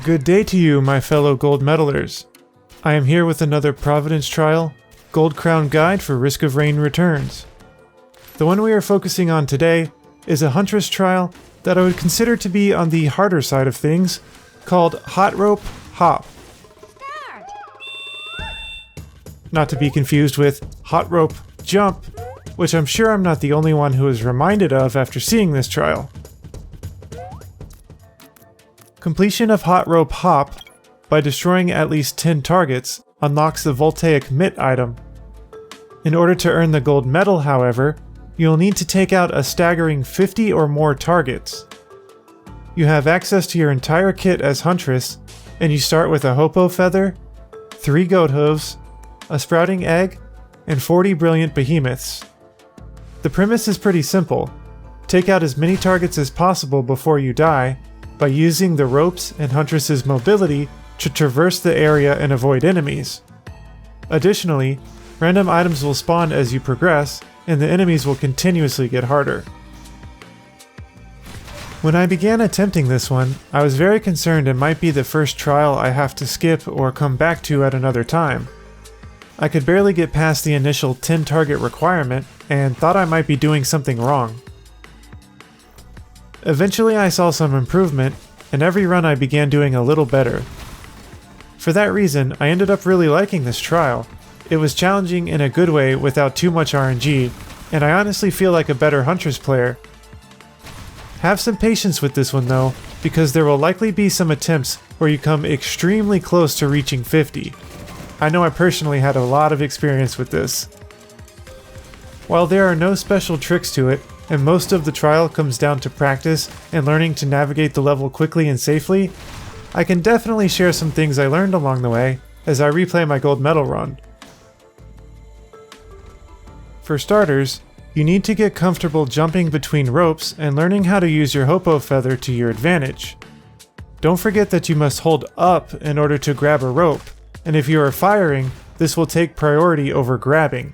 Good day to you, my fellow gold medalers. I am here with another Providence Trial, Gold Crown Guide for Risk of Rain returns. The one we are focusing on today is a Huntress Trial that I would consider to be on the harder side of things, called Hot Rope Hop. Not to be confused with Hot Rope Jump, which I'm sure I'm not the only one who is reminded of after seeing this trial. Completion of Hot Rope Hop by destroying at least 10 targets unlocks the Voltaic Mitt item. In order to earn the gold medal, however, you'll need to take out a staggering 50 or more targets. You have access to your entire kit as Huntress, and you start with a hopoo feather, 3 goat hooves, a sprouting egg, and 40 brilliant behemoths. The premise is pretty simple. Take out as many targets as possible before you die by using the ropes and Huntress's mobility to traverse the area and avoid enemies. Additionally, random items will spawn as you progress, and the enemies will continuously get harder. When I began attempting this one, I was very concerned it might be the first trial I have to skip or come back to at another time. I could barely get past the initial 10 target requirement and thought I might be doing something wrong. Eventually I saw some improvement, and every run I began doing a little better. For that reason, I ended up really liking this trial. It was challenging in a good way without too much RNG, and I honestly feel like a better Huntress player. Have some patience with this one though, because there will likely be some attempts where you come extremely close to reaching 50. I know I personally had a lot of experience with this. While there are no special tricks to it, and most of the trial comes down to practice and learning to navigate the level quickly and safely, I can definitely share some things I learned along the way as I replay my gold medal run. For starters, you need to get comfortable jumping between ropes and learning how to use your hopoo feather to your advantage. Don't forget that you must hold up in order to grab a rope, and if you are firing, this will take priority over grabbing.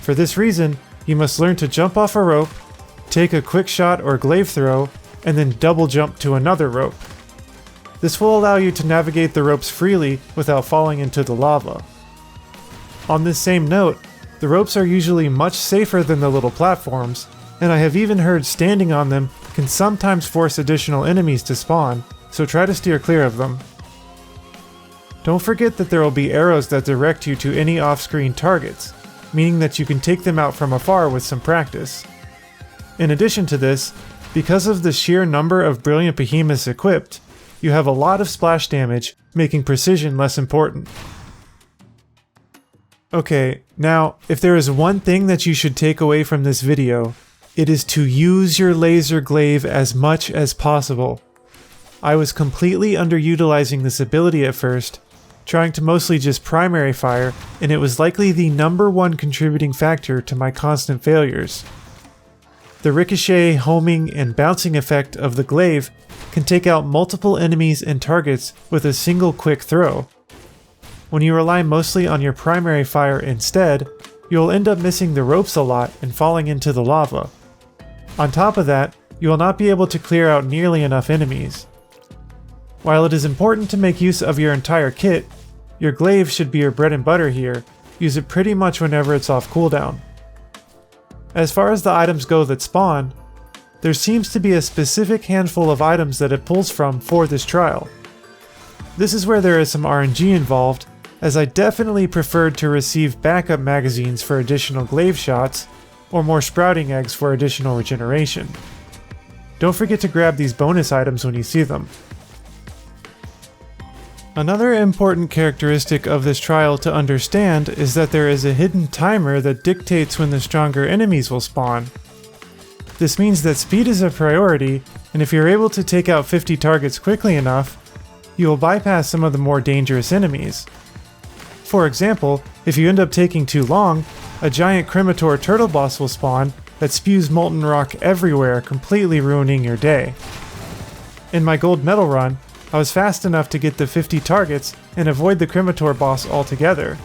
For this reason, you must learn to jump off a rope, take a quick shot or glaive throw, and then double jump to another rope. This will allow you to navigate the ropes freely without falling into the lava. On this same note, the ropes are usually much safer than the little platforms, and I have even heard standing on them can sometimes force additional enemies to spawn, so try to steer clear of them. Don't forget that there will be arrows that direct you to any off-screen targets, meaning that you can take them out from afar with some practice. In addition to this, because of the sheer number of brilliant behemoths equipped, you have a lot of splash damage, making precision less important. Okay, now, if there is one thing that you should take away from this video, it is to use your laser glaive as much as possible. I was completely underutilizing this ability at first, trying to mostly just primary fire, and it was likely the #1 contributing factor to my constant failures. The ricochet, homing, and bouncing effect of the glaive can take out multiple enemies and targets with a single quick throw. When you rely mostly on your primary fire instead, you'll end up missing the ropes a lot and falling into the lava. On top of that, you will not be able to clear out nearly enough enemies. While it is important to make use of your entire kit, your glaive should be your bread and butter here. Use it pretty much whenever it's off cooldown. As far as the items go that spawn, there seems to be a specific handful of items that it pulls from for this trial. This is where there is some RNG involved, as I definitely preferred to receive backup magazines for additional glaive shots, or more sprouting eggs for additional regeneration. Don't forget to grab these bonus items when you see them. Another important characteristic of this trial to understand is that there is a hidden timer that dictates when the stronger enemies will spawn. This means that speed is a priority, and if you're able to take out 50 targets quickly enough, you will bypass some of the more dangerous enemies. For example, if you end up taking too long, a giant cremator turtle boss will spawn that spews molten rock everywhere, completely ruining your day. In my gold medal run, I was fast enough to get the 50 targets and avoid the cremator boss altogether.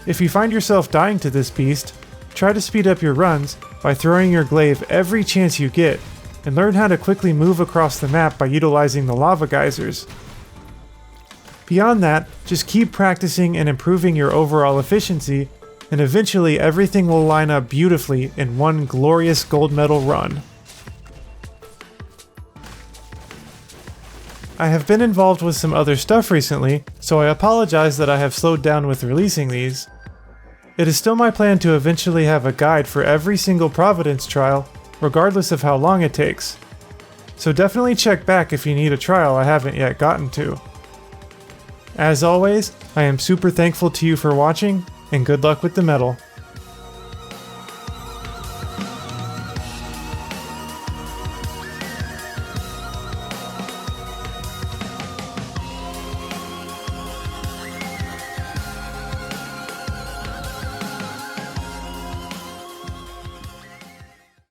If you find yourself dying to this beast, try to speed up your runs by throwing your glaive every chance you get, and learn how to quickly move across the map by utilizing the lava geysers. Beyond that, just keep practicing and improving your overall efficiency, and eventually everything will line up beautifully in one glorious gold medal run. I have been involved with some other stuff recently, so I apologize that I have slowed down with releasing these. It is still my plan to eventually have a guide for every single Providence trial, regardless of how long it takes. So definitely check back if you need a trial I haven't yet gotten to. As always, I am super thankful to you for watching, and good luck with the medal.